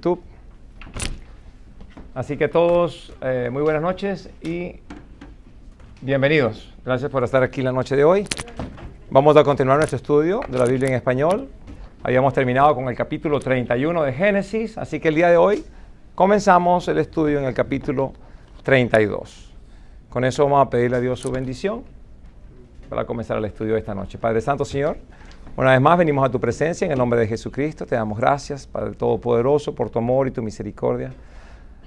YouTube. Así que todos, muy buenas noches y bienvenidos. Gracias por estar aquí la noche de hoy. Vamos a continuar nuestro estudio de la Biblia en español. Habíamos terminado con el capítulo 31 de Génesis, así que el día de hoy comenzamos el estudio en el capítulo 32. Con eso vamos a pedirle a Dios su bendición para comenzar el estudio de esta noche. Padre Santo, Señor, una vez más venimos a tu presencia en el nombre de Jesucristo. Te damos gracias, Padre Todopoderoso, por tu amor y tu misericordia.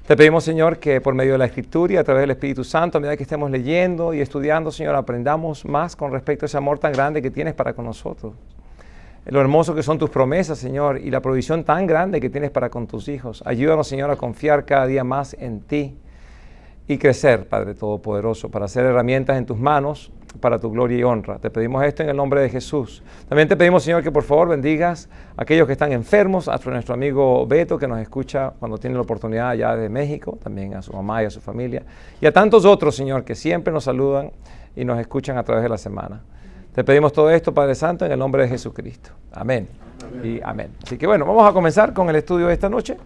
Te pedimos, Señor, que por medio de la Escritura y a través del Espíritu Santo, a medida que estemos leyendo y estudiando, Señor, aprendamos más con respecto a ese amor tan grande que tienes para con nosotros. Lo hermoso que son tus promesas, Señor, y la provisión tan grande que tienes para con tus hijos. Ayúdanos, Señor, a confiar cada día más en ti y crecer, Padre Todopoderoso, para ser herramientas en tus manos, para tu gloria y honra. Te pedimos esto en el nombre de Jesús. También te pedimos, Señor, que por favor bendigas a aquellos que están enfermos, a nuestro amigo Beto, que nos escucha cuando tiene la oportunidad allá de México, también a su mamá y a su familia, y a tantos otros, Señor, que siempre nos saludan y nos escuchan a través de la semana. Te pedimos todo esto, Padre Santo, en el nombre de Jesucristo. Amén. Y amén. Así que bueno, vamos a comenzar con el estudio de esta noche.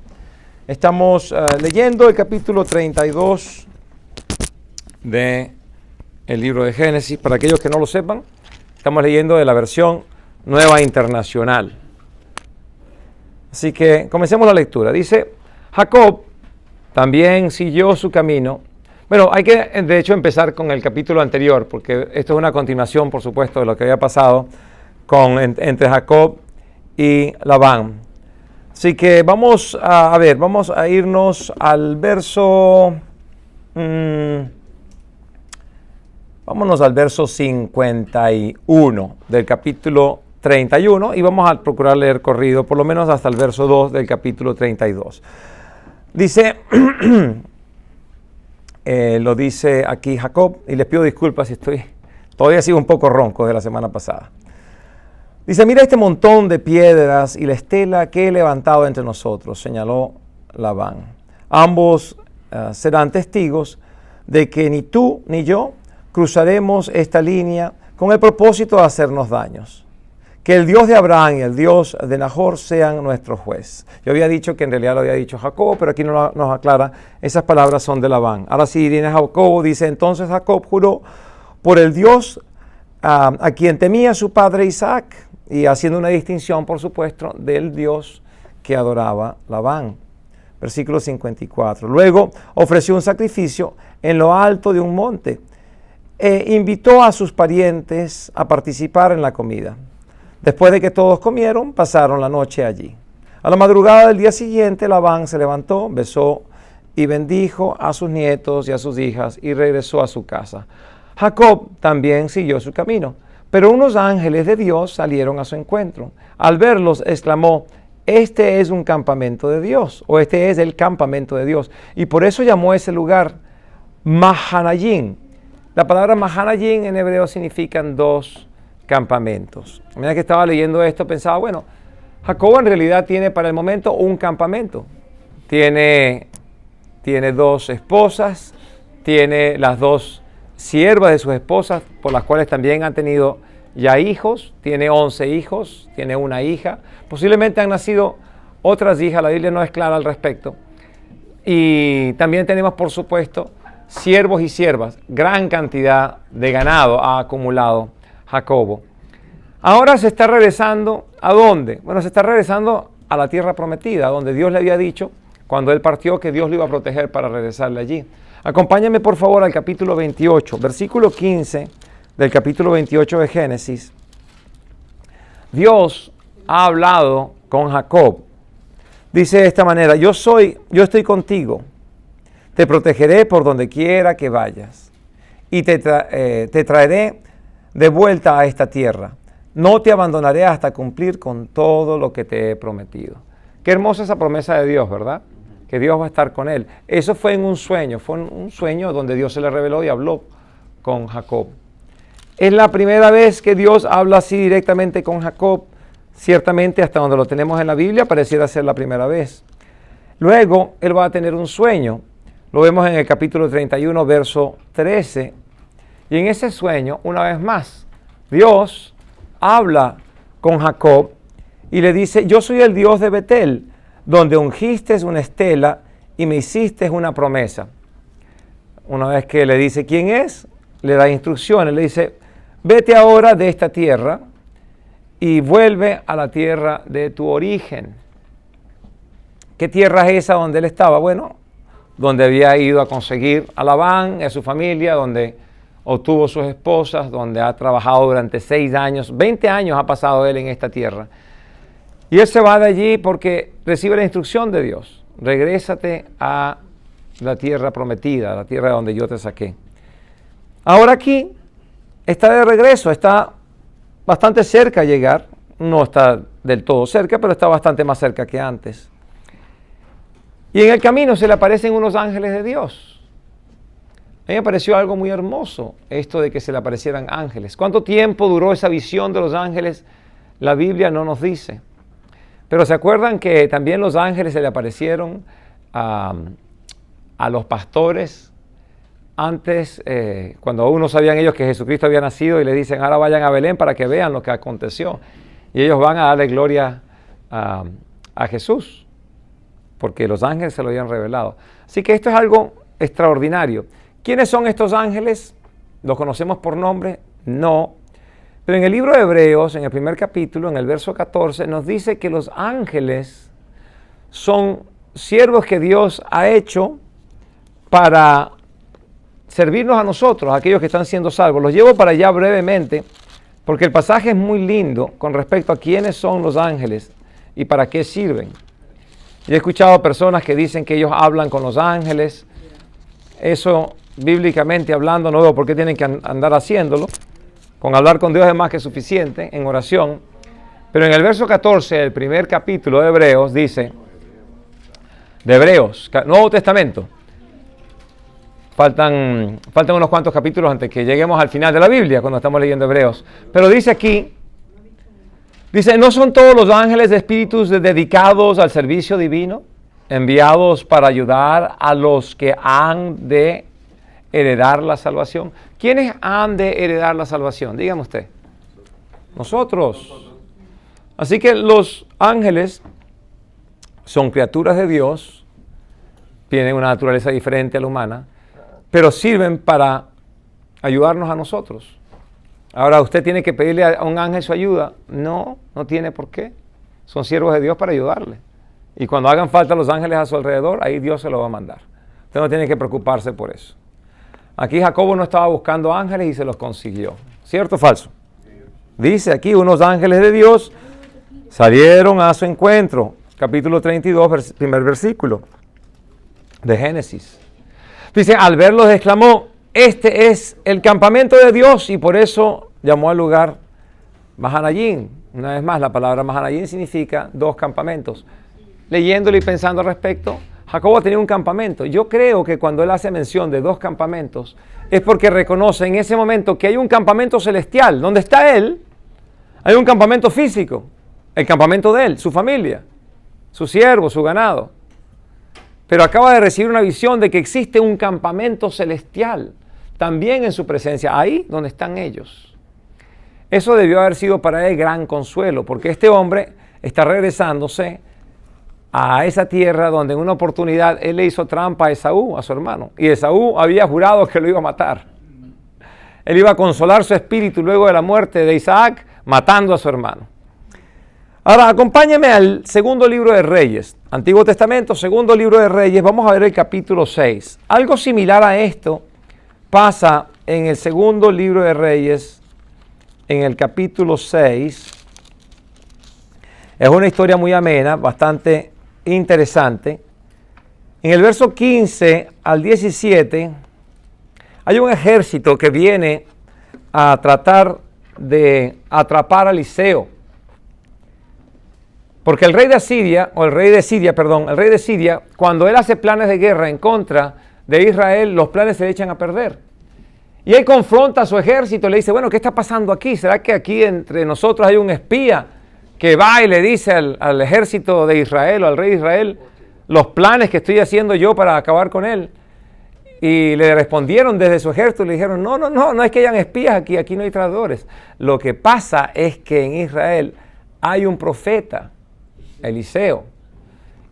Estamos leyendo el capítulo 32 del libro de Génesis. Para aquellos que no lo sepan, estamos leyendo de la versión Nueva Internacional. Así que comencemos la lectura. Dice, Jacob también siguió su camino. Bueno, hay que de hecho empezar con el capítulo anterior, porque esto es una continuación, por supuesto, de lo que había pasado entre Jacob y Labán. Así que vamos a irnos al verso... vámonos al verso 51 del capítulo 31 y vamos a procurar leer corrido, por lo menos hasta el verso 2 del capítulo 32. Dice... lo dice aquí Jacob, y les pido disculpas si todavía sigo un poco ronco de la semana pasada. Dice, mira este montón de piedras y la estela que he levantado entre nosotros, señaló Labán. Ambos serán testigos de que ni tú ni yo cruzaremos esta línea con el propósito de hacernos daños. Que el Dios de Abraham y el Dios de Nahor sean nuestro juez. Yo había dicho que en realidad lo había dicho Jacob, pero aquí nos aclara, esas palabras son de Labán. Ahora sí viene Jacob, dice, entonces Jacob juró por el Dios a quien temía su padre Isaac, y haciendo una distinción, por supuesto, del Dios que adoraba Labán. Versículo 54. Luego ofreció un sacrificio en lo alto de un monte e invitó a sus parientes a participar en la comida. Después de que todos comieron, pasaron la noche allí. A la madrugada del día siguiente, Labán se levantó, besó y bendijo a sus nietos y a sus hijas y regresó a su casa. Jacob también siguió su camino, pero unos ángeles de Dios salieron a su encuentro. Al verlos, exclamó, este es un campamento de Dios, o este es el campamento de Dios. Y por eso llamó ese lugar Mahanayim. La palabra Mahanayim en hebreo significan dos campamentos. A medida que estaba leyendo esto, pensaba, bueno, Jacob en realidad tiene para el momento un campamento. Tiene dos esposas, tiene las dos siervas de sus esposas, por las cuales también han tenido ya hijos, tiene 11 hijos, tiene una hija, posiblemente han nacido otras hijas, la Biblia no es clara al respecto. Y también tenemos, por supuesto, siervos y siervas, gran cantidad de ganado ha acumulado Jacobo. Ahora se está regresando, ¿a dónde? Bueno, se está regresando a la tierra prometida, donde Dios le había dicho, cuando él partió, que Dios lo iba a proteger para regresarle allí. Acompáñame, por favor, al capítulo 28, versículo 15 del capítulo 28 de Génesis. Dios ha hablado con Jacob. Dice de esta manera, yo estoy contigo, te protegeré por donde quiera que vayas y te traeré de vuelta a esta tierra. No te abandonaré hasta cumplir con todo lo que te he prometido. Qué hermosa esa promesa de Dios, ¿verdad? Que Dios va a estar con él. Eso fue en un sueño donde Dios se le reveló y habló con Jacob. Es la primera vez que Dios habla así directamente con Jacob. Ciertamente, hasta donde lo tenemos en la Biblia, pareciera ser la primera vez. Luego, él va a tener un sueño. Lo vemos en el capítulo 31, verso 13. Y en ese sueño, una vez más, Dios habla con Jacob y le dice, yo soy el Dios de Betel, donde ungiste una estela y me hiciste una promesa. Una vez que le dice quién es, le da instrucciones, le dice, vete ahora de esta tierra y vuelve a la tierra de tu origen. ¿Qué tierra es esa donde él estaba? Bueno, donde había ido a conseguir a Labán y a su familia, donde obtuvo sus esposas, donde ha trabajado durante 6 años, 20 años ha pasado él en esta tierra. Y él se va de allí porque recibe la instrucción de Dios. Regrésate a la tierra prometida, a la tierra donde yo te saqué. Ahora aquí está de regreso, está bastante cerca de llegar. No está del todo cerca, pero está bastante más cerca que antes. Y en el camino se le aparecen unos ángeles de Dios. A mí me pareció algo muy hermoso esto de que se le aparecieran ángeles. ¿Cuánto tiempo duró esa visión de los ángeles? La Biblia no nos dice. Pero ¿se acuerdan que también los ángeles se le aparecieron a los pastores antes, cuando aún no sabían ellos que Jesucristo había nacido, y le dicen, ahora vayan a Belén para que vean lo que aconteció? Y ellos van a darle gloria a Jesús, porque los ángeles se lo habían revelado. Así que esto es algo extraordinario. ¿Quiénes son estos ángeles? ¿Los conocemos por nombre? No. Pero en el libro de Hebreos, en el primer capítulo, en el verso 14, nos dice que los ángeles son siervos que Dios ha hecho para servirnos a nosotros, a aquellos que están siendo salvos. Los llevo para allá brevemente, porque el pasaje es muy lindo con respecto a quiénes son los ángeles y para qué sirven. Yo he escuchado personas que dicen que ellos hablan con los ángeles. Eso, bíblicamente hablando, no veo por qué tienen que andar haciéndolo. Con hablar con Dios es más que suficiente en oración. Pero en el verso 14 del primer capítulo de Hebreos dice, de Hebreos, Nuevo Testamento, faltan unos cuantos capítulos antes que lleguemos al final de la Biblia cuando estamos leyendo Hebreos. Pero dice aquí, dice, ¿no son todos los ángeles de espíritus dedicados al servicio divino, enviados para ayudar a los que han de heredar la salvación? ¿Quiénes han de heredar la salvación? Dígame usted. Nosotros. Así que los ángeles son criaturas de Dios, tienen una naturaleza diferente a la humana, pero sirven para ayudarnos a nosotros. Ahora, ¿usted tiene que pedirle a un ángel su ayuda? No, no tiene por qué. Son siervos de Dios para ayudarle. Y cuando hagan falta los ángeles a su alrededor, ahí Dios se los va a mandar. Usted no tiene que preocuparse por eso. Aquí Jacobo no estaba buscando ángeles y se los consiguió. ¿Cierto o falso? Dice aquí, unos ángeles de Dios salieron a su encuentro. Capítulo 32, primer versículo de Génesis. Dice, al verlos exclamó, este es el campamento de Dios, y por eso llamó al lugar Mahanayim. Una vez más, la palabra Mahanayim significa 2 campamentos. Leyéndolo y pensando al respecto, Jacobo tenía un campamento. Yo creo que cuando él hace mención de 2 campamentos, es porque reconoce en ese momento que hay un campamento celestial. Donde está él, hay un campamento físico. El campamento de él, su familia, su siervo, su ganado. Pero acaba de recibir una visión de que existe un campamento celestial, también en su presencia, ahí donde están ellos. Eso debió haber sido para él gran consuelo, porque este hombre está regresándose a esa tierra donde en una oportunidad él le hizo trampa a Esaú, a su hermano, y Esaú había jurado que lo iba a matar. Él iba a consolar su espíritu luego de la muerte de Isaac, matando a su hermano. Ahora, acompáñeme al segundo libro de Reyes, Antiguo Testamento, segundo libro de Reyes, vamos a ver el capítulo 6. Algo similar a esto pasa en el segundo libro de Reyes, en el capítulo 6. Es una historia muy amena, bastante interesante. En el verso 15 al 17, hay un ejército que viene a tratar de atrapar a Eliseo. Porque el rey de Siria, cuando él hace planes de guerra en contra de Israel, los planes se le echan a perder. Y él confronta a su ejército y le dice, bueno, ¿qué está pasando aquí? ¿Será que aquí entre nosotros hay un espía que va y le dice al ejército de Israel o al rey de Israel los planes que estoy haciendo yo para acabar con él? Y le respondieron desde su ejército y le dijeron, no es que hayan espías aquí no hay traidores. Lo que pasa es que en Israel hay un profeta, Eliseo,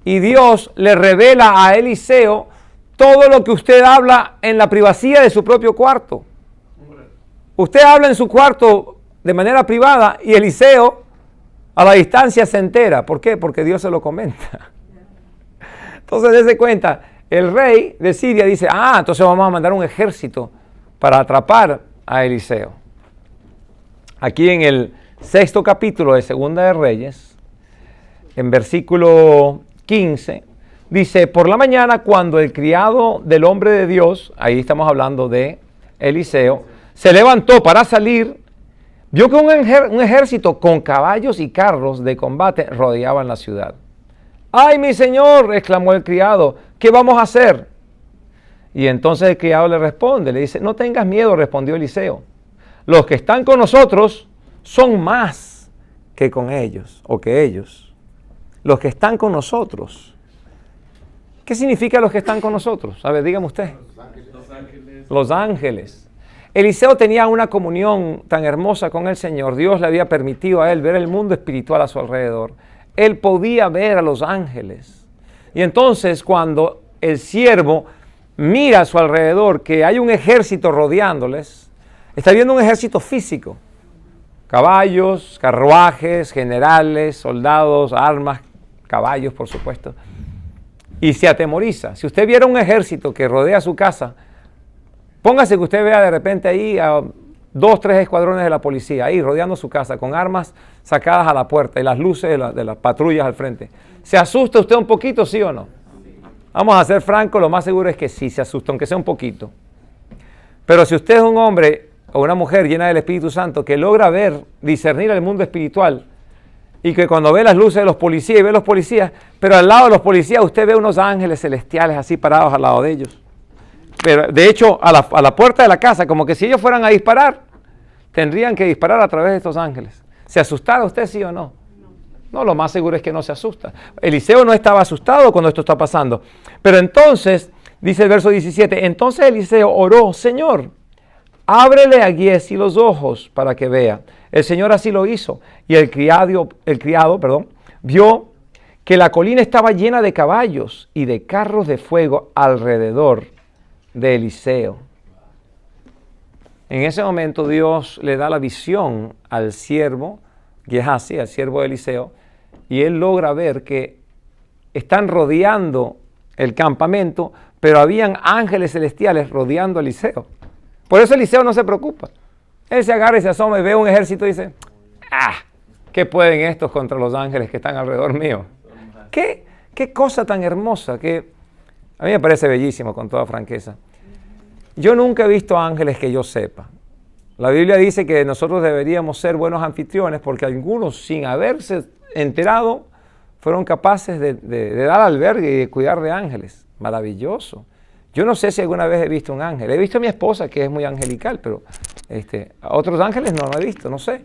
y Dios le revela a Eliseo todo lo que usted habla en la privacidad de su propio cuarto. Usted habla en su cuarto de manera privada y Eliseo a la distancia se entera. ¿Por qué? Porque Dios se lo comenta. Entonces, dése cuenta, el rey de Siria dice, entonces vamos a mandar un ejército para atrapar a Eliseo. Aquí en el 6º capítulo de Segunda de Reyes, en versículo 15, dice, por la mañana cuando el criado del hombre de Dios, ahí estamos hablando de Eliseo, se levantó para salir, vio que un ejército con caballos y carros de combate rodeaban la ciudad. ¡Ay, mi señor!, exclamó el criado, ¿qué vamos a hacer? Y entonces el criado le responde, le dice, no tengas miedo, respondió Eliseo. Los que están con nosotros son más que con ellos, o que ellos. Los que están con nosotros. ¿Qué significa los que están con nosotros? A ver, dígame usted. Los ángeles. Los ángeles. Eliseo tenía una comunión tan hermosa con el Señor. Dios le había permitido a él ver el mundo espiritual a su alrededor. Él podía ver a los ángeles. Y entonces cuando el siervo mira a su alrededor que hay un ejército rodeándoles, está viendo un ejército físico. Caballos, carruajes, generales, soldados, armas, caballos, por supuesto. Y se atemoriza. Si usted viera un ejército que rodea su casa, póngase que usted vea de repente ahí a 2, 3 escuadrones de la policía ahí rodeando su casa con armas sacadas a la puerta y las luces de las patrullas al frente. ¿Se asusta usted un poquito, sí o no? Vamos a ser francos, lo más seguro es que sí se asusta, aunque sea un poquito. Pero si usted es un hombre o una mujer llena del Espíritu Santo que logra ver, discernir el mundo espiritual y que cuando ve las luces de los policías y ve los policías, pero al lado de los policías usted ve unos ángeles celestiales así parados al lado de ellos. Pero de hecho a la puerta de la casa, como que si ellos fueran a disparar, tendrían que disparar a través de estos ángeles. ¿Se asustara usted, sí o no? No, lo más seguro es que no se asusta. Eliseo no estaba asustado cuando esto está pasando. Pero entonces, dice el verso 17, entonces Eliseo oró, Señor, ábrele a Giezi los ojos para que vea. El Señor así lo hizo. Y el criado, vio que la colina estaba llena de caballos y de carros de fuego alrededor de Eliseo. En ese momento Dios le da la visión al siervo Gehazi, al siervo de Eliseo, y él logra ver que están rodeando el campamento, pero habían ángeles celestiales rodeando a Eliseo. Por eso Eliseo no se preocupa. Él se agarra y se asoma y ve un ejército y dice, ¿qué pueden estos contra los ángeles que están alrededor mío? ¿Qué cosa tan hermosa que a mí me parece bellísimo, con toda franqueza. Yo nunca he visto ángeles que yo sepa. La Biblia dice que nosotros deberíamos ser buenos anfitriones porque algunos, sin haberse enterado, fueron capaces de dar albergue y de cuidar de ángeles. Maravilloso. Yo no sé si alguna vez he visto un ángel. He visto a mi esposa, que es muy angelical, pero a otros ángeles no he visto, no sé.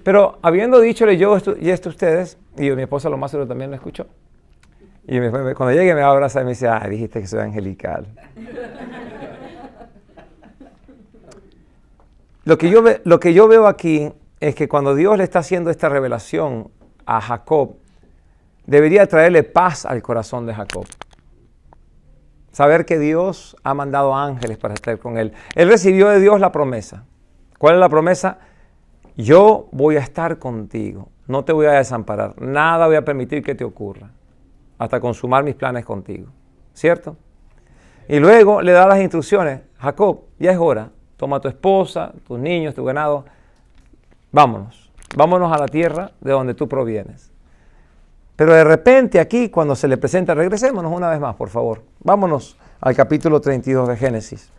Pero habiendo dichole yo esto a ustedes, y mi esposa lo más seguro también lo escuchó. Y cuando llegue me abraza y me dice, dijiste que soy angelical. Lo que yo veo aquí es que cuando Dios le está haciendo esta revelación a Jacob, debería traerle paz al corazón de Jacob. Saber que Dios ha mandado ángeles para estar con él. Él recibió de Dios la promesa. ¿Cuál es la promesa? Yo voy a estar contigo. No te voy a desamparar. Nada voy a permitir que te ocurra hasta consumar mis planes contigo. ¿Cierto? Y luego le da las instrucciones. Jacob, ya es hora. Toma a tu esposa, tus niños, tu ganado. Vámonos. Vámonos a la tierra de donde tú provienes. Pero de repente aquí, cuando se le presenta, regresémonos una vez más, por favor. Vámonos al capítulo 32 de Génesis.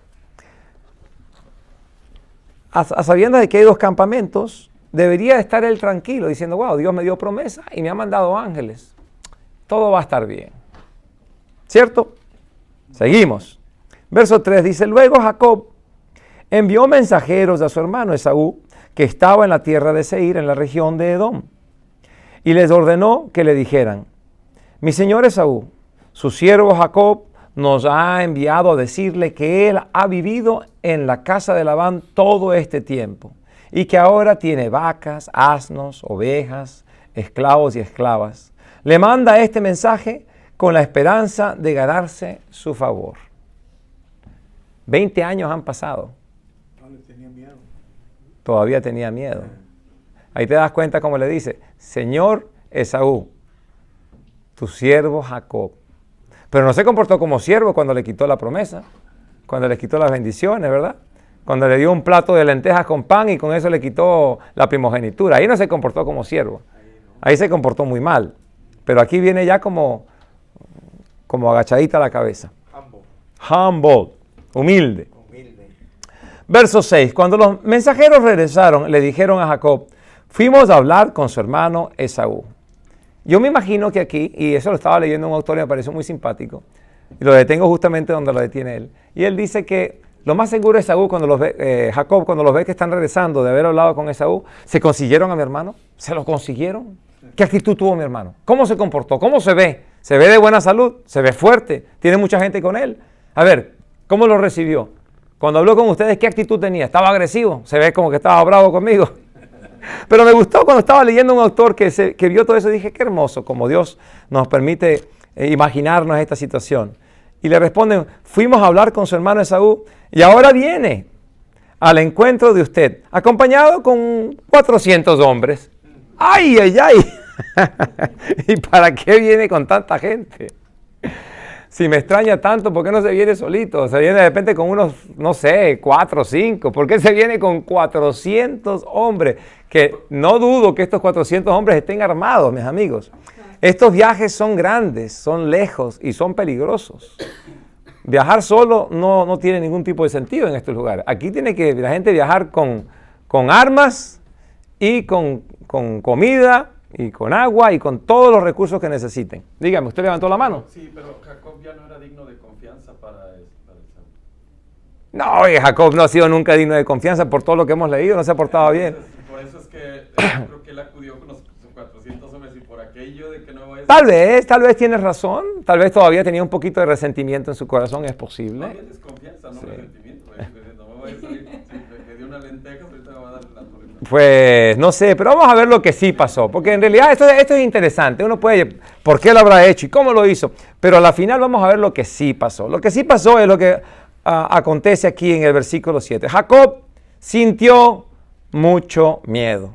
A sabiendas de que hay 2 campamentos, debería estar él tranquilo, diciendo, wow, Dios me dio promesa y me ha mandado ángeles. Todo va a estar bien. ¿Cierto? Seguimos. Verso 3 dice, luego Jacob envió mensajeros a su hermano Esaú, que estaba en la tierra de Seir, en la región de Edom. Y les ordenó que le dijeran, mi señor Esaú, su siervo Jacob nos ha enviado a decirle que él ha vivido en la casa de Labán todo este tiempo y que ahora tiene vacas, asnos, ovejas, esclavos y esclavas. Le manda este mensaje con la esperanza de ganarse su favor. 20 años han pasado. No le tenía miedo. Todavía tenía miedo. Ahí te das cuenta cómo le dice, Señor Esaú, tu siervo Jacob. Pero no se comportó como siervo cuando le quitó la promesa, cuando le quitó las bendiciones, ¿verdad? Cuando le dio un plato de lentejas con pan y con eso le quitó la primogenitura. Ahí no se comportó como siervo. Ahí se comportó muy mal. Pero aquí viene ya como agachadita la cabeza. Humble, humilde. Verso 6. Cuando los mensajeros regresaron, le dijeron a Jacob, fuimos a hablar con su hermano Esaú. Yo me imagino que aquí, y eso lo estaba leyendo un autor y me pareció muy simpático, y lo detengo justamente donde lo detiene él. Y él dice que lo más seguro es Esaú, cuando los ve, Jacob, cuando los ve que están regresando de haber hablado con Esaú, ¿se consiguieron a mi hermano? ¿Se lo consiguieron? ¿Qué actitud tuvo mi hermano? ¿Cómo se comportó? ¿Cómo se ve? ¿Se ve de buena salud? ¿Se ve fuerte? ¿Tiene mucha gente con él? A ver, ¿cómo lo recibió? Cuando habló con ustedes, ¿qué actitud tenía? ¿Estaba agresivo? ¿Se ve como que estaba bravo conmigo? Pero me gustó cuando estaba leyendo un autor que vio todo eso y dije, qué hermoso, como Dios nos permite imaginarnos esta situación. Y le responden, fuimos a hablar con su hermano Esaú y ahora viene al encuentro de usted, acompañado con 400 hombres. ¡Ay, ay, ay! ¿Y para qué viene con tanta gente? Si me extraña tanto, ¿por qué no se viene solito? Se viene de repente con unos, no sé, 4 o 5. ¿Por qué se viene con 400 hombres? Que no dudo que estos 400 hombres estén armados, mis amigos. Estos viajes son grandes, son lejos y son peligrosos. Viajar solo no tiene ningún tipo de sentido en estos lugares. Aquí tiene que la gente viajar con armas y con comida y con agua y con todos los recursos que necesiten. Dígame, ¿usted levantó la mano? Sí, pero Jacob ya no era digno de confianza para Esaú. No, Jacob no ha sido nunca digno de confianza por todo lo que hemos leído, no se ha portado bien. Por eso es que creo que él acudió con los 400 hombres y por aquello de que no vaya a... Tal vez tienes razón, tal vez todavía tenía un poquito de resentimiento en su corazón, es posible. No había desconfianza, no resentimiento. No me vaya a salir, si me dio una lenteja, ahorita me va a dar la torre. Pues no sé, pero vamos a ver lo que sí pasó, porque en realidad esto es interesante. Uno puede, ¿por qué lo habrá hecho y cómo lo hizo? Pero a la final vamos a ver lo que sí pasó. Lo que sí pasó es lo que acontece aquí en el versículo 7. Jacob sintió mucho miedo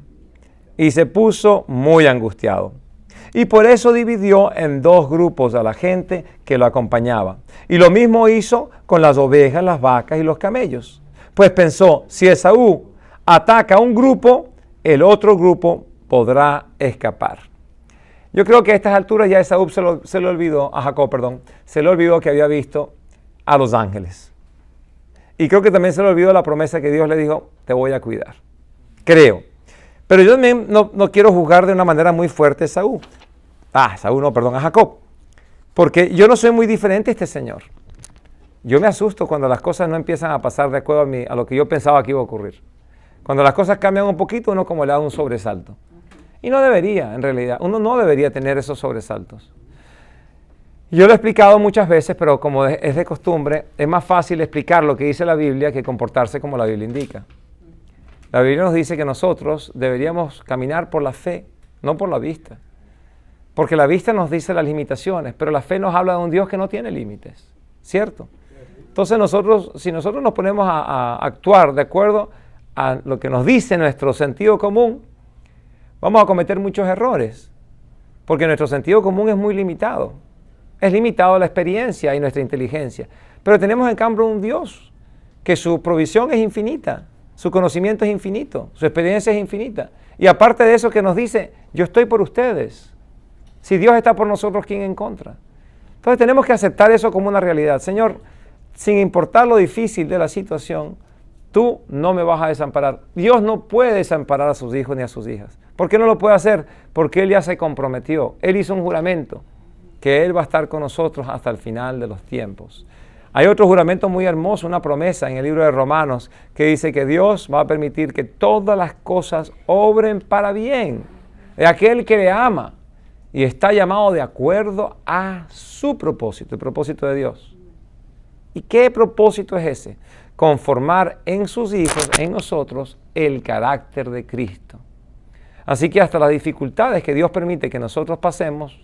y se puso muy angustiado. Y por eso dividió en 2 grupos a la gente que lo acompañaba. Y lo mismo hizo con las ovejas, las vacas y los camellos. Pues pensó, si Esaú ataca a un grupo, el otro grupo podrá escapar. Yo creo que a estas alturas ya Esaú se le olvidó, a Jacob, se le olvidó que había visto a los ángeles. Y creo que también se le olvidó la promesa que Dios le dijo, te voy a cuidar. Creo. Pero yo también no quiero juzgar de una manera muy fuerte a Jacob. Porque yo no soy muy diferente a este señor. Yo me asusto cuando las cosas no empiezan a pasar de acuerdo a lo que yo pensaba que iba a ocurrir. Cuando las cosas cambian un poquito, uno como le da un sobresalto. Y no debería, en realidad. Uno no debería tener esos sobresaltos. Yo lo he explicado muchas veces, pero como es de costumbre, es más fácil explicar lo que dice la Biblia que comportarse como la Biblia indica. La Biblia nos dice que nosotros deberíamos caminar por la fe, no por la vista. Porque la vista nos dice las limitaciones, pero la fe nos habla de un Dios que no tiene límites, ¿cierto? Entonces si nosotros nos ponemos a actuar de acuerdo a lo que nos dice nuestro sentido común, vamos a cometer muchos errores, porque nuestro sentido común es muy limitado. Es limitado la experiencia y nuestra inteligencia. Pero tenemos en cambio un Dios que su provisión es infinita, su conocimiento es infinito, su experiencia es infinita. Y aparte de eso que nos dice, yo estoy por ustedes. Si Dios está por nosotros, ¿quién en contra? Entonces tenemos que aceptar eso como una realidad. Señor, sin importar lo difícil de la situación, tú no me vas a desamparar. Dios no puede desamparar a sus hijos ni a sus hijas. ¿Por qué no lo puede hacer? Porque Él ya se comprometió. Él hizo un juramento que Él va a estar con nosotros hasta el final de los tiempos. Hay otro juramento muy hermoso, una promesa en el libro de Romanos que dice que Dios va a permitir que todas las cosas obren para bien de aquel que le ama y está llamado de acuerdo a su propósito, el propósito de Dios. ¿Y qué propósito es ese? Conformar en sus hijos, en nosotros, el carácter de Cristo. Así que hasta las dificultades que Dios permite que nosotros pasemos,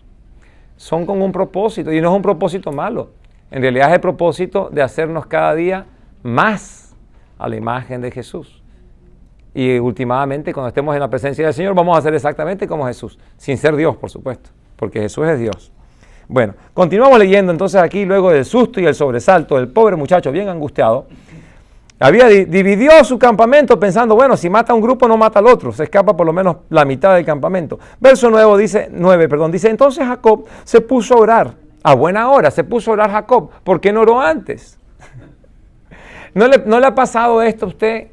son con un propósito, y no es un propósito malo. En realidad es el propósito de hacernos cada día más a la imagen de Jesús. Y últimamente, cuando estemos en la presencia del Señor, vamos a hacer exactamente como Jesús, sin ser Dios, por supuesto, porque Jesús es Dios. Bueno, continuamos leyendo entonces aquí, luego del susto y el sobresalto del pobre muchacho bien angustiado. Dividió su campamento pensando, bueno, si mata a un grupo no mata al otro, se escapa por lo menos la mitad del campamento. Verso 9 dice, entonces Jacob se puso a orar, a buena hora se puso a orar Jacob. ¿Por qué no oró antes? ¿No le ha pasado esto a usted?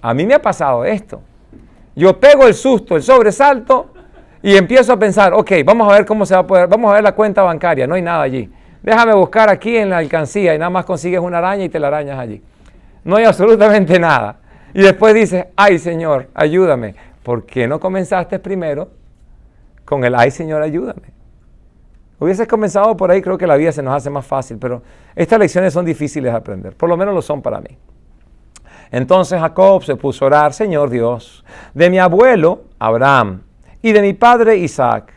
A mí me ha pasado esto. Yo pego el susto, el sobresalto y empiezo a pensar, ok, vamos a ver cómo se va a poder, vamos a ver la cuenta bancaria, no hay nada allí. Déjame buscar aquí en la alcancía y nada más consigues una araña y te la arañas allí. No hay absolutamente nada. Y después dices, ay Señor, ayúdame. ¿Por qué no comenzaste primero con el ay Señor, ayúdame? Hubieses comenzado por ahí, creo que la vida se nos hace más fácil, pero estas lecciones son difíciles de aprender, por lo menos lo son para mí. Entonces Jacob se puso a orar, Señor Dios, de mi abuelo Abraham y de mi padre Isaac,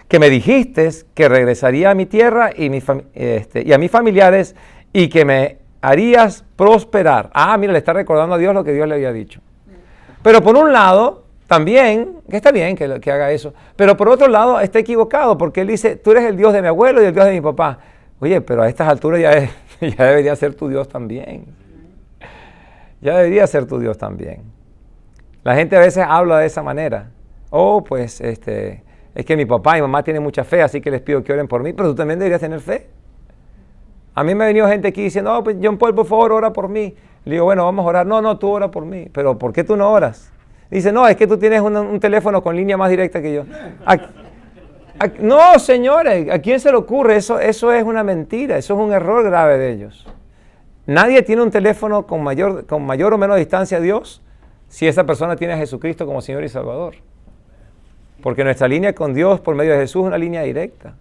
que me dijiste que regresaría a mi tierra y a mis familiares y que me harías prosperar. Mira, le está recordando a Dios lo que Dios le había dicho. Pero por un lado, también, que está bien que haga eso, pero por otro lado está equivocado, porque él dice, tú eres el Dios de mi abuelo y el Dios de mi papá. Oye, pero a estas alturas ya debería ser tu Dios también. Ya debería ser tu Dios también. La gente a veces habla de esa manera. Pues es que mi papá y mi mamá tienen mucha fe, así que les pido que oren por mí, pero tú también deberías tener fe. A mí me ha venido gente aquí diciendo, pues John Paul, por favor, ora por mí. Le digo, bueno, vamos a orar. No, tú ora por mí. Pero ¿por qué tú no oras? Dice, no, es que tú tienes un teléfono con línea más directa que yo. No, señores, ¿a quién se le ocurre? Eso es una mentira, eso es un error grave de ellos. Nadie tiene un teléfono con mayor o menor distancia a Dios si esa persona tiene a Jesucristo como Señor y Salvador. Porque nuestra línea con Dios por medio de Jesús es una línea directa.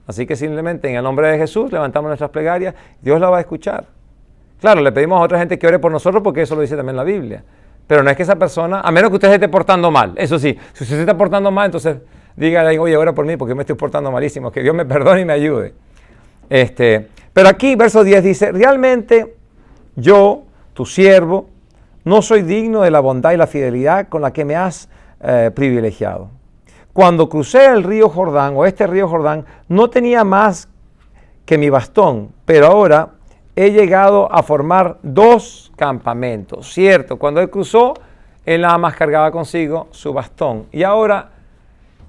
Así que simplemente en el nombre de Jesús levantamos nuestras plegarias, Dios la va a escuchar. Claro, le pedimos a otra gente que ore por nosotros porque eso lo dice también la Biblia. Pero no es que esa persona, a menos que usted se esté portando mal, eso sí, si usted se está portando mal, entonces dígale, oye, ora por mí porque yo me estoy portando malísimo, que Dios me perdone y me ayude. Pero aquí, verso 10 dice, realmente yo, tu siervo, no soy digno de la bondad y la fidelidad con la que me has privilegiado. Cuando crucé el río Jordán, o este río Jordán, no tenía más que mi bastón, pero ahora he llegado a formar 2 campamentos. Cierto, cuando él cruzó, él nada más cargaba consigo su bastón. Y ahora,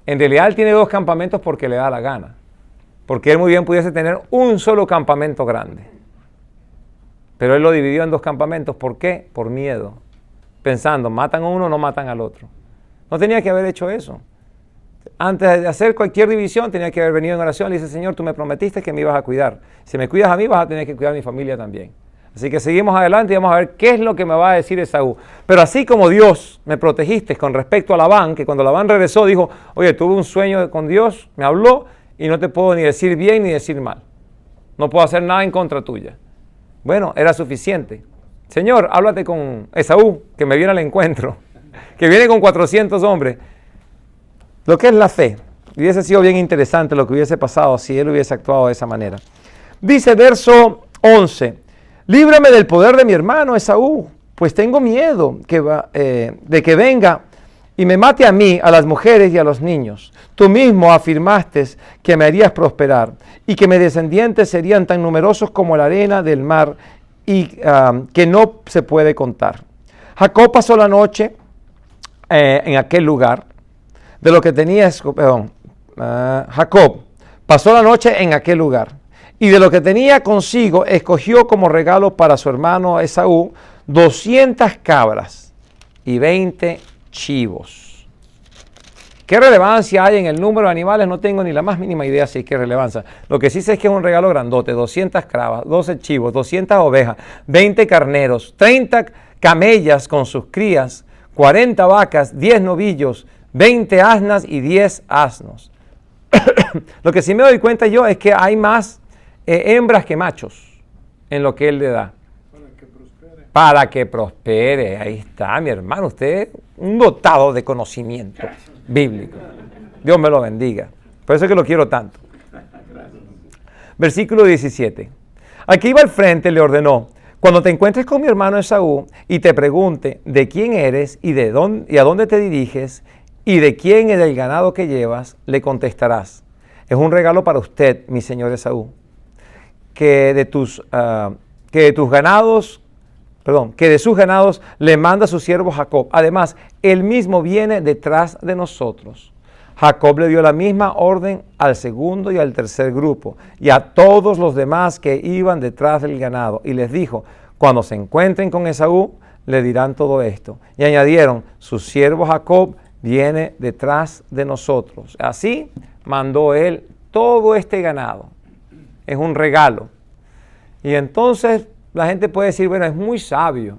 en realidad él tiene 2 campamentos porque le da la gana. Porque él muy bien pudiese tener un solo campamento grande. Pero él lo dividió en 2 campamentos. ¿Por qué? Por miedo. Pensando, matan a uno, no matan al otro. No tenía que haber hecho eso. Antes de hacer cualquier división, tenía que haber venido en oración y dice, Señor, tú me prometiste que me ibas a cuidar. Si me cuidas a mí, vas a tener que cuidar a mi familia también. Así que seguimos adelante y vamos a ver qué es lo que me va a decir Esaú. Pero así como Dios me protegiste con respecto a Labán, que cuando Labán regresó dijo, oye, tuve un sueño con Dios, me habló y no te puedo ni decir bien ni decir mal. No puedo hacer nada en contra tuya. Bueno, era suficiente. Señor, háblate con Esaú, que me viene al encuentro, que viene con 400 hombres. Lo que es la fe. Hubiese sido bien interesante lo que hubiese pasado si él hubiese actuado de esa manera. Dice verso 11, líbrame del poder de mi hermano Esaú, pues tengo miedo de que venga y me mate a mí, a las mujeres y a los niños. Tú mismo afirmaste que me harías prosperar y que mis descendientes serían tan numerosos como la arena del mar y que no se puede contar. Jacob pasó la noche en aquel lugar. Jacob pasó la noche en aquel lugar y de lo que tenía consigo escogió como regalo para su hermano Esaú 200 cabras y 20 chivos. ¿Qué relevancia hay en el número de animales? No tengo ni la más mínima idea si hay qué relevancia. Lo que sí sé es que es un regalo grandote, 200 cabras, 12 chivos, 200 ovejas, 20 carneros, 30 camellas con sus crías, 40 vacas, 10 novillos, 20 asnas y 10 asnos. Lo que sí me doy cuenta yo es que hay más hembras que machos en lo que él le da. Para que prospere. Ahí está, mi hermano. Usted un dotado de conocimiento bíblico. Dios me lo bendiga. Por eso es que lo quiero tanto. Versículo 17. Al que iba al frente le ordenó: cuando te encuentres con mi hermano Esaú y te pregunte de quién eres y a dónde te diriges y de quién es el ganado que llevas, le contestarás: es un regalo para usted, mi señor Esaú, que de sus ganados le manda a su siervo Jacob. Además, él mismo viene detrás de nosotros. Jacob le dio la misma orden al segundo y al tercer grupo y a todos los demás que iban detrás del ganado. Y les dijo: cuando se encuentren con Esaú, le dirán todo esto. Y añadieron: su siervo Jacob viene detrás de nosotros. Así mandó él todo este ganado. Es un regalo. Y entonces la gente puede decir: bueno, es muy sabio,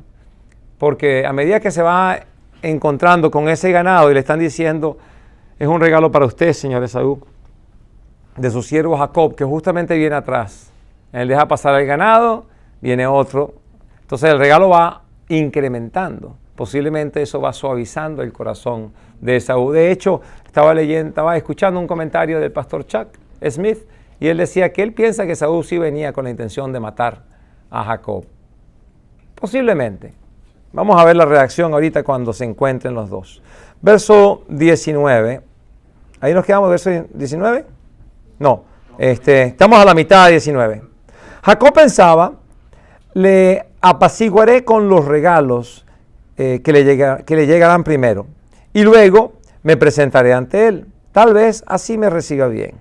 porque a medida que se va encontrando con ese ganado y le están diciendo: es un regalo para usted, señor Esaú, de su siervo Jacob, que justamente viene atrás. Él deja pasar el ganado, viene otro. Entonces el regalo va incrementando. Posiblemente eso va suavizando el corazón de Esaú. De hecho, estaba escuchando un comentario del pastor Chuck Smith, y él decía que él piensa que Esaú sí venía con la intención de matar a Jacob. Posiblemente. Vamos a ver la reacción ahorita cuando se encuentren los dos. Verso 19. Ahí nos quedamos, verso 19. No, estamos a la mitad de 19. Jacob pensaba: le apaciguaré con los regalos que le llegarán primero, y luego me presentaré ante él. Tal vez así me reciba bien.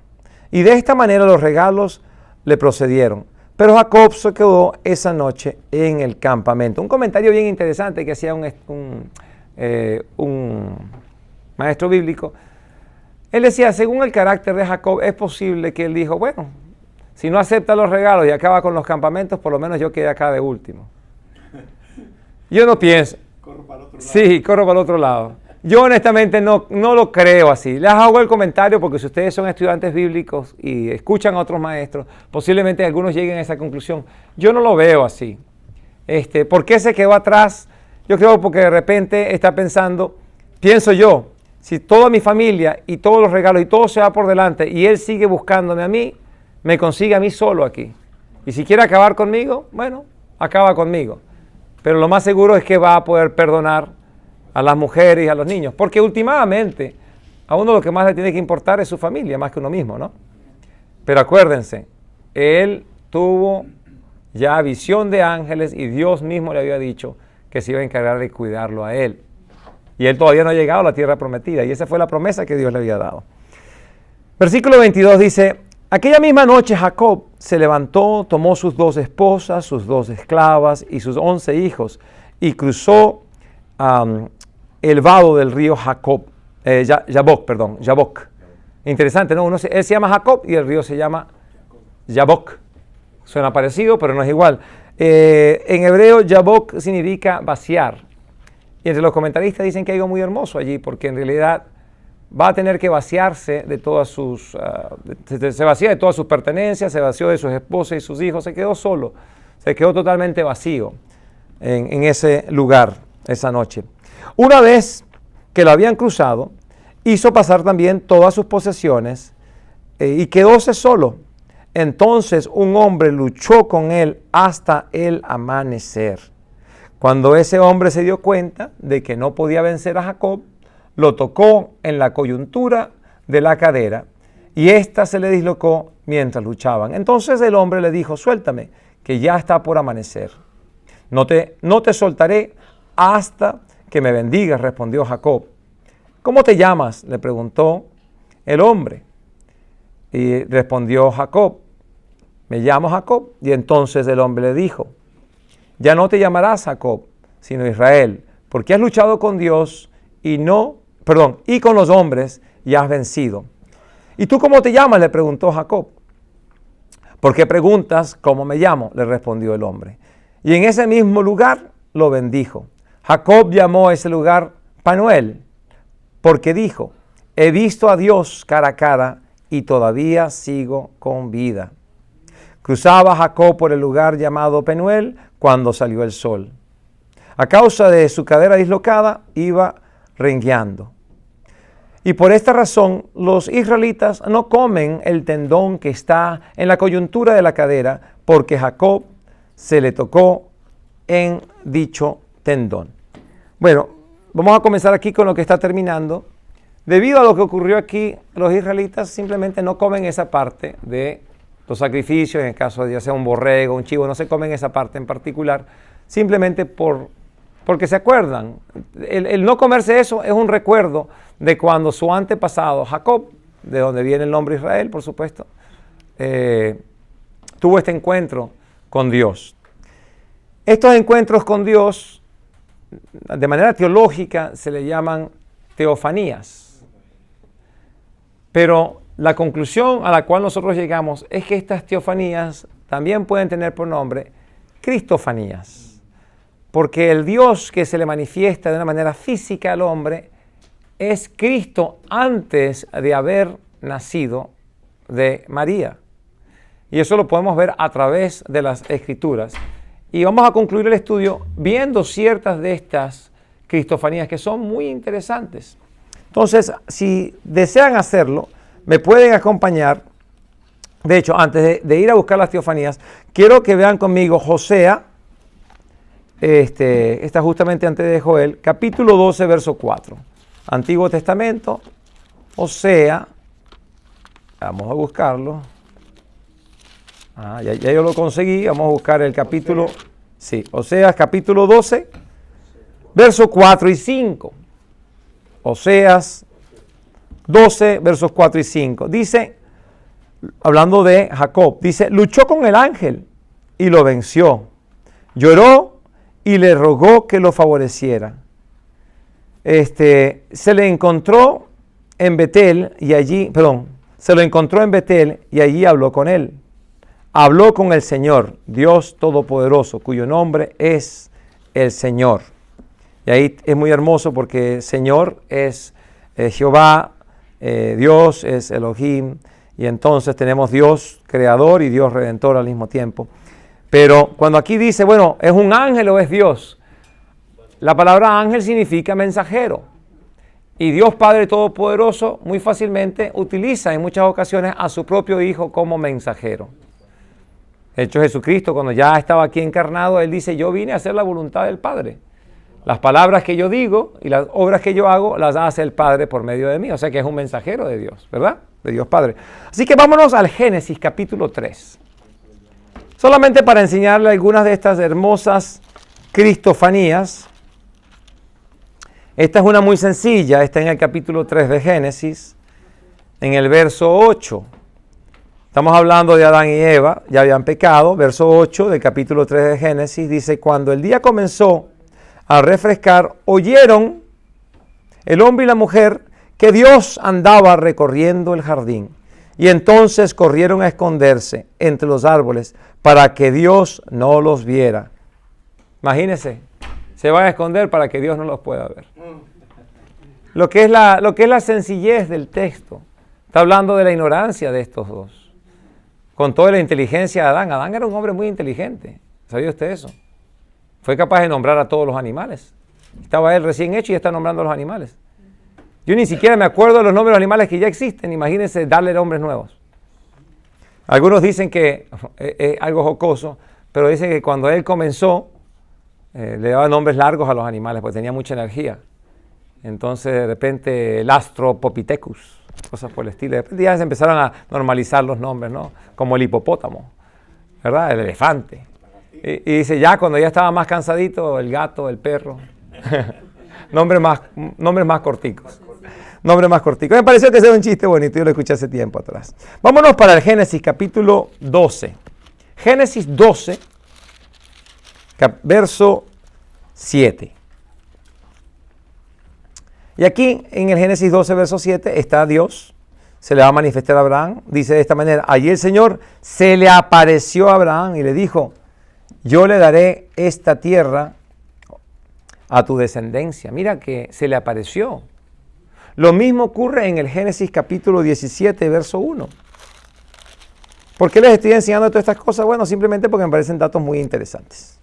Y de esta manera los regalos le procedieron. Pero Jacob se quedó esa noche en el campamento. Un comentario bien interesante que hacía un maestro bíblico. Él decía: según el carácter de Jacob, es posible que él dijo: bueno, si no acepta los regalos y acaba con los campamentos, por lo menos yo quedé acá de último. Yo no pienso. Corro para el otro lado. Sí, corro para el otro lado. Yo honestamente no lo creo así. Les hago el comentario porque si ustedes son estudiantes bíblicos y escuchan a otros maestros, posiblemente algunos lleguen a esa conclusión. Yo no lo veo así. ¿Por qué se quedó atrás? Yo creo porque de repente está pensando, pienso yo, si toda mi familia y todos los regalos y todo se va por delante y él sigue buscándome a mí, me consigue a mí solo aquí. Y si quiere acabar conmigo, bueno, acaba conmigo. Pero lo más seguro es que va a poder perdonar a las mujeres y a los niños. Porque últimamente a uno lo que más le tiene que importar es su familia, más que uno mismo, ¿no? Pero acuérdense, él tuvo ya visión de ángeles y Dios mismo le había dicho que se iba a encargar de cuidarlo a él. Y él todavía no ha llegado a la tierra prometida. Y esa fue la promesa que Dios le había dado. Versículo 22 dice: aquella misma noche Jacob se levantó, tomó sus 2 esposas, sus 2 esclavas y sus 11 hijos y cruzó el vado del río Yabok. Interesante, ¿no? Él se llama Jacob y el río se llama Yabok. Suena parecido, pero no es igual. En hebreo, Yabok significa vaciar. Y entre los comentaristas dicen que hay algo muy hermoso allí, porque en realidad va a tener que vaciarse de todas sus... se vacía de todas sus pertenencias, se vació de sus esposas y sus hijos, se quedó solo, se quedó totalmente vacío en ese lugar, esa noche. Una vez que lo habían cruzado, hizo pasar también todas sus posesiones y quedóse solo. Entonces un hombre luchó con él hasta el amanecer. Cuando ese hombre se dio cuenta de que no podía vencer a Jacob, lo tocó en la coyuntura de la cadera y ésta se le dislocó mientras luchaban. Entonces el hombre le dijo: suéltame, que ya está por amanecer. No te soltaré hasta que me bendigas, respondió Jacob. ¿Cómo te llamas?, le preguntó el hombre. Y respondió Jacob: me llamo Jacob. Y entonces el hombre le dijo: ya no te llamarás Jacob, sino Israel, porque has luchado con Dios y con los hombres y has vencido. ¿Y tú cómo te llamas?, le preguntó Jacob. ¿Por qué preguntas cómo me llamo?, le respondió el hombre. Y en ese mismo lugar lo bendijo. Jacob llamó a ese lugar Panuel, porque dijo: he visto a Dios cara a cara y todavía sigo con vida. Cruzaba Jacob por el lugar llamado Penuel cuando salió el sol. A causa de su cadera dislocada, iba rengueando. Y por esta razón, los israelitas no comen el tendón que está en la coyuntura de la cadera, porque Jacob se le tocó en dicho tendón. Bueno, vamos a comenzar aquí con lo que está terminando. Debido a lo que ocurrió aquí, los israelitas simplemente no comen esa parte de los sacrificios, en el caso de ya sea un borrego, un chivo, no se comen esa parte en particular, simplemente porque se acuerdan. El no comerse eso es un recuerdo de cuando su antepasado, Jacob, de donde viene el nombre Israel, por supuesto, tuvo este encuentro con Dios. Estos encuentros con Dios, de manera teológica, se le llaman teofanías. Pero la conclusión a la cual nosotros llegamos es que estas teofanías también pueden tener por nombre cristofanías. Porque el Dios que se le manifiesta de una manera física al hombre es Cristo antes de haber nacido de María. Y eso lo podemos ver a través de las Escrituras. Y vamos a concluir el estudio viendo ciertas de estas cristofanías que son muy interesantes. Entonces, si desean hacerlo, me pueden acompañar. De hecho, antes de ir a buscar las teofanías, quiero que vean conmigo Osea, está justamente antes de Joel, capítulo 12, verso 4. Antiguo Testamento, Osea, vamos a buscarlo. Ya yo lo conseguí, vamos a buscar el capítulo, sí, Oseas capítulo 12, versos 4 y 5. Oseas 12, versos 4 y 5. Dice, hablando de Jacob, dice, luchó con el ángel y lo venció. Lloró y le rogó que lo favoreciera. Se le encontró en Betel y allí, se lo encontró en Betel y allí habló con él. Habló con el Señor, Dios Todopoderoso, cuyo nombre es el Señor. Y ahí es muy hermoso porque Señor es Jehová, Dios es Elohim, y entonces tenemos Dios creador y Dios redentor al mismo tiempo. Pero cuando aquí dice, bueno, ¿es un ángel o es Dios? La palabra ángel significa mensajero. Y Dios Padre Todopoderoso muy fácilmente utiliza en muchas ocasiones a su propio Hijo como mensajero. De hecho, Jesucristo, cuando ya estaba aquí encarnado, Él dice, yo vine a hacer la voluntad del Padre. Las palabras que yo digo y las obras que yo hago, las hace el Padre por medio de mí. O sea que es un mensajero de Dios, ¿verdad? De Dios Padre. Así que vámonos al Génesis capítulo 3. Solamente para enseñarle algunas de estas hermosas cristofanías. Esta es una muy sencilla, está en el capítulo 3 de Génesis, en el verso 8. Estamos hablando de Adán y Eva, ya habían pecado. Verso 8 del capítulo 3 de Génesis dice, cuando el día comenzó a refrescar, oyeron el hombre y la mujer que Dios andaba recorriendo el jardín. Y entonces corrieron a esconderse entre los árboles para que Dios no los viera. Imagínense, se van a esconder para que Dios no los pueda ver. Lo que es la sencillez del texto. Está hablando de la ignorancia de estos dos. Con toda la inteligencia de Adán. Adán era un hombre muy inteligente. ¿Sabía usted eso? Fue capaz de nombrar a todos los animales. Estaba él recién hecho y está nombrando a los animales. Yo ni siquiera me acuerdo de los nombres de los animales que ya existen. Imagínense darle nombres nuevos. Algunos dicen que es algo jocoso, pero dicen que cuando él comenzó, le daba nombres largos a los animales porque tenía mucha energía. Entonces, de repente, el Astropopithecus, cosas por el estilo. De repente ya se empezaron a normalizar los nombres, ¿no? Como el hipopótamo, ¿verdad? El elefante. Y dice, ya cuando ya estaba más cansadito, el gato, el perro. nombres más corticos. Nombres más corticos. Me pareció que ese era un chiste bonito, yo lo escuché hace tiempo atrás. Vámonos para el Génesis capítulo 12. Génesis 12, verso 7. Y aquí en el Génesis 12, verso 7 está Dios. Se le va a manifestar a Abraham. Dice de esta manera, allí el Señor se le apareció a Abraham y le dijo, yo le daré esta tierra a tu descendencia. Mira que se le apareció. Lo mismo ocurre en el Génesis capítulo 17, verso 1. ¿Por qué les estoy enseñando todas estas cosas? Bueno, simplemente porque me parecen datos muy interesantes.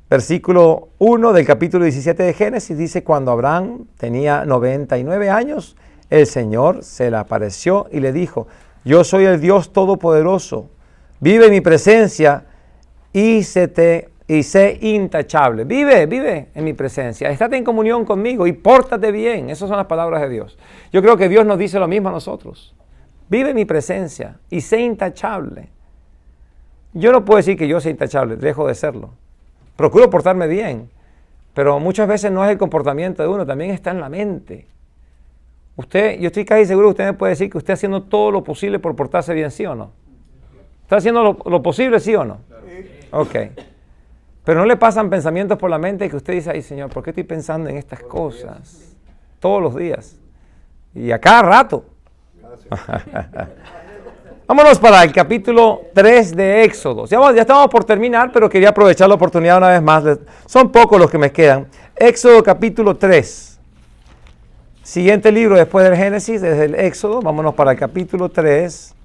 Versículo 1 del capítulo 17 de Génesis dice, cuando Abraham tenía 99 años, el Señor se le apareció y le dijo, yo soy el Dios Todopoderoso, vive en mi presencia y sé intachable. Vive en mi presencia, estate en comunión conmigo y pórtate bien. Esas son las palabras de Dios. Yo creo que Dios nos dice lo mismo a nosotros. Vive en mi presencia y sé intachable. Yo no puedo decir que yo sea intachable, dejo de serlo. Procuro portarme bien, pero muchas veces no es el comportamiento de uno, también está en la mente. Yo estoy casi seguro que usted me puede decir que usted está haciendo todo lo posible por portarse bien, ¿sí o no? ¿Está haciendo lo posible, sí o no? Ok. Pero no le pasan pensamientos por la mente que usted dice, ay Señor, ¿por qué estoy pensando en estas cosas? Todos los días. Y a cada rato. Vámonos para el capítulo 3 de Éxodo. Ya estamos por terminar, pero quería aprovechar la oportunidad una vez más. Son pocos los que me quedan. Éxodo capítulo 3. Siguiente libro después del Génesis, desde el Éxodo. Vámonos para el capítulo 3.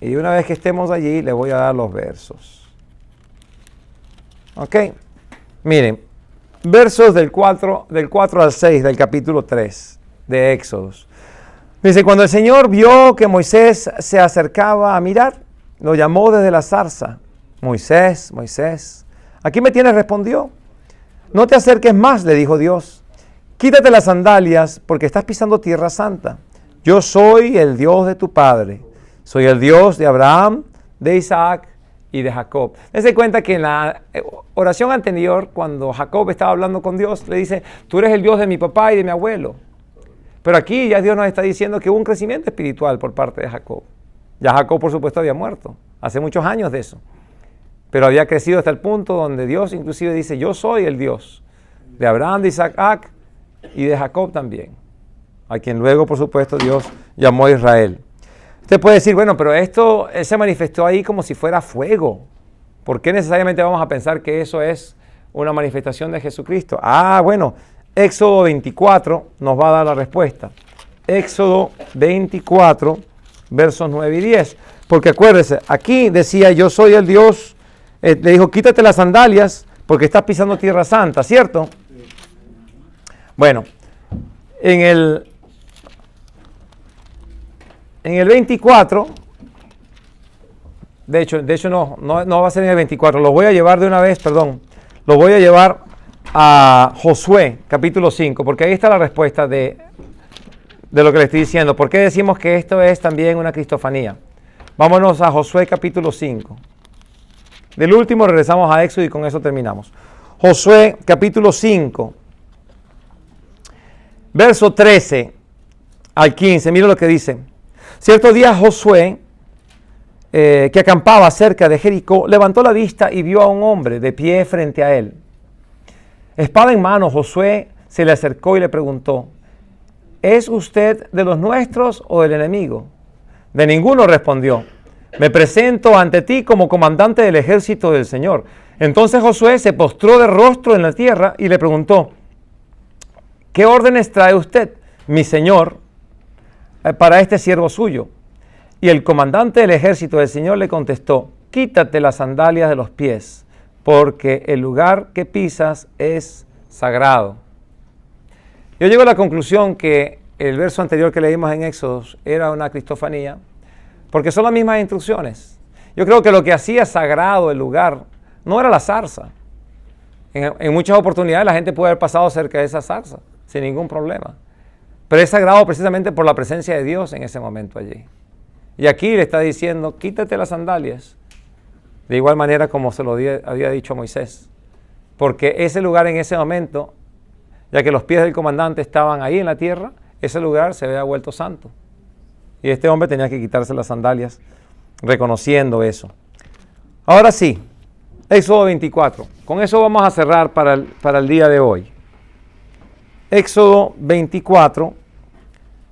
Y una vez que estemos allí, les voy a dar los versos. Ok. Miren, versos del 4 al 6 del capítulo 3 de Éxodo. Dice, cuando el Señor vio que Moisés se acercaba a mirar, lo llamó desde la zarza. Moisés, Moisés, ¿aquí me tienes? Respondió. No te acerques más, le dijo Dios. Quítate las sandalias porque estás pisando tierra santa. Yo soy el Dios de tu padre. Soy el Dios de Abraham, de Isaac y de Jacob. Dense cuenta que en la oración anterior, cuando Jacob estaba hablando con Dios, le dice, tú eres el Dios de mi papá y de mi abuelo. Pero aquí ya Dios nos está diciendo que hubo un crecimiento espiritual por parte de Jacob. Ya Jacob, por supuesto, había muerto. Hace muchos años de eso. Pero había crecido hasta el punto donde Dios inclusive dice, yo soy el Dios de Abraham, de Isaac y de Jacob también. A quien luego, por supuesto, Dios llamó a Israel. Usted puede decir, bueno, pero esto se manifestó ahí como si fuera fuego. ¿Por qué necesariamente vamos a pensar que eso es una manifestación de Jesucristo? Bueno, Éxodo 24 nos va a dar la respuesta. Éxodo 24, versos 9 y 10. Porque acuérdese, aquí decía, yo soy el Dios, le dijo, quítate las sandalias porque estás pisando tierra santa, ¿cierto? Bueno, en el 24, de hecho no va a ser en el 24, lo voy a llevar de una vez, lo voy a llevar a Josué, capítulo 5, porque ahí está la respuesta de lo que le estoy diciendo. ¿Por qué decimos que esto es también una cristofanía? Vámonos a Josué, capítulo 5. Del último regresamos a Éxodo y con eso terminamos. Josué, capítulo 5, verso 13 al 15. Mira lo que dice. Cierto día Josué, que acampaba cerca de Jericó, levantó la vista y vio a un hombre de pie frente a él. Espada en mano, Josué se le acercó y le preguntó, ¿es usted de los nuestros o del enemigo? De ninguno, respondió. Me presento ante ti como comandante del ejército del Señor. Entonces Josué se postró de rostro en la tierra y le preguntó, ¿qué órdenes trae usted, mi señor, para este siervo suyo? Y el comandante del ejército del Señor le contestó, quítate las sandalias de los pies, porque el lugar que pisas es sagrado. Yo llego a la conclusión que el verso anterior que leímos en Éxodo era una cristofanía, porque son las mismas instrucciones. Yo creo que lo que hacía sagrado el lugar no era la zarza. En muchas oportunidades la gente puede haber pasado cerca de esa zarza sin ningún problema. Pero es sagrado precisamente por la presencia de Dios en ese momento allí. Y aquí le está diciendo, quítate las sandalias, de igual manera como se lo había dicho a Moisés. Porque ese lugar en ese momento, ya que los pies del comandante estaban ahí en la tierra, ese lugar se había vuelto santo. Y este hombre tenía que quitarse las sandalias, reconociendo eso. Ahora sí, Éxodo 24. Con eso vamos a cerrar para el día de hoy. Éxodo 24,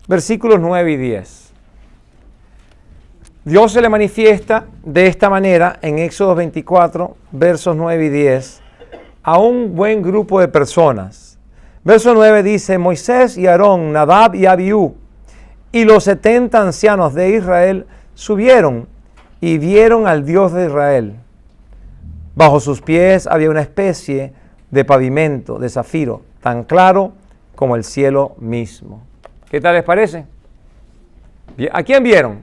versículos 9 y 10. Dios se le manifiesta de esta manera en Éxodo 24, versos 9 y 10, a un buen grupo de personas. Verso 9 dice, Moisés y Aarón, Nadab y Abiú, y los 70 ancianos de Israel subieron y vieron al Dios de Israel. Bajo sus pies había una especie de pavimento de zafiro, tan claro como el cielo mismo. ¿Qué tal les parece? ¿A quién vieron?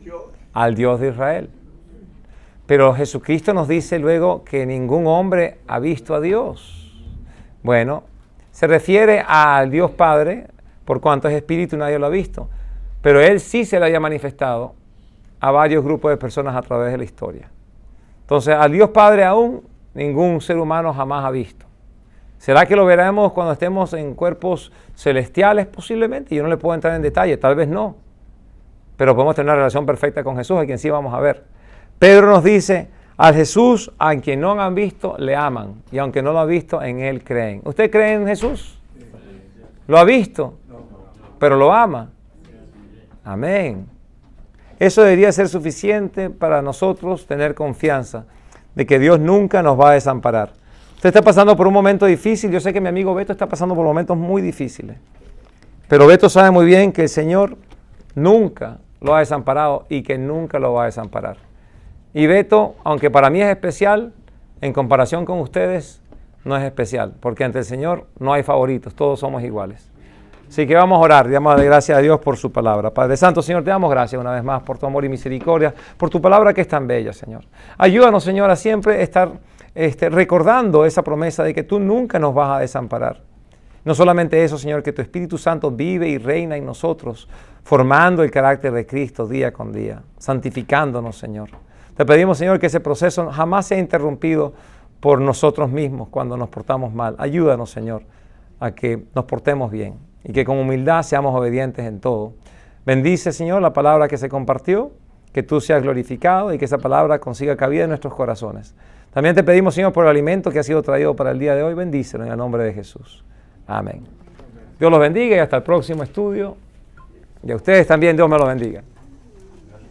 Dios. Al Dios de Israel. Pero Jesucristo nos dice luego que ningún hombre ha visto a Dios. Bueno, se refiere al Dios Padre, por cuanto es espíritu y nadie lo ha visto. Pero Él sí se le haya manifestado a varios grupos de personas a través de la historia. Entonces, al Dios Padre aún ningún ser humano jamás ha visto. ¿Será que lo veremos cuando estemos en cuerpos celestiales? Posiblemente. Yo no le puedo entrar en detalle, tal vez no. Pero podemos tener una relación perfecta con Jesús, a quien sí vamos a ver. Pedro nos dice, al Jesús, a quien no han visto, le aman. Y aunque no lo han visto, en Él creen. ¿Usted cree en Jesús? ¿Lo ha visto? Pero lo ama. Amén. Eso debería ser suficiente para nosotros tener confianza de que Dios nunca nos va a desamparar. Usted está pasando por un momento difícil. Yo sé que mi amigo Beto está pasando por momentos muy difíciles. Pero Beto sabe muy bien que el Señor nunca lo ha desamparado y que nunca lo va a desamparar. Y Beto, aunque para mí es especial, en comparación con ustedes, no es especial. Porque ante el Señor no hay favoritos, todos somos iguales. Así que vamos a orar, damos gracias a Dios por su palabra. Padre Santo, Señor, te damos gracias una vez más por tu amor y misericordia, por tu palabra que es tan bella, Señor. Ayúdanos, Señor, a siempre estar recordando esa promesa de que tú nunca nos vas a desamparar. No solamente eso, Señor, que tu Espíritu Santo vive y reina en nosotros, formando el carácter de Cristo día con día, santificándonos, Señor. Te pedimos, Señor, que ese proceso jamás sea interrumpido por nosotros mismos cuando nos portamos mal. Ayúdanos, Señor, a que nos portemos bien y que con humildad seamos obedientes en todo. Bendice, Señor, la palabra que se compartió, que tú seas glorificado y que esa palabra consiga cabida en nuestros corazones. También te pedimos, Señor, por el alimento que ha sido traído para el día de hoy. Bendícelo en el nombre de Jesús. Amén. Dios los bendiga y hasta el próximo estudio. Y a ustedes también Dios me los bendiga.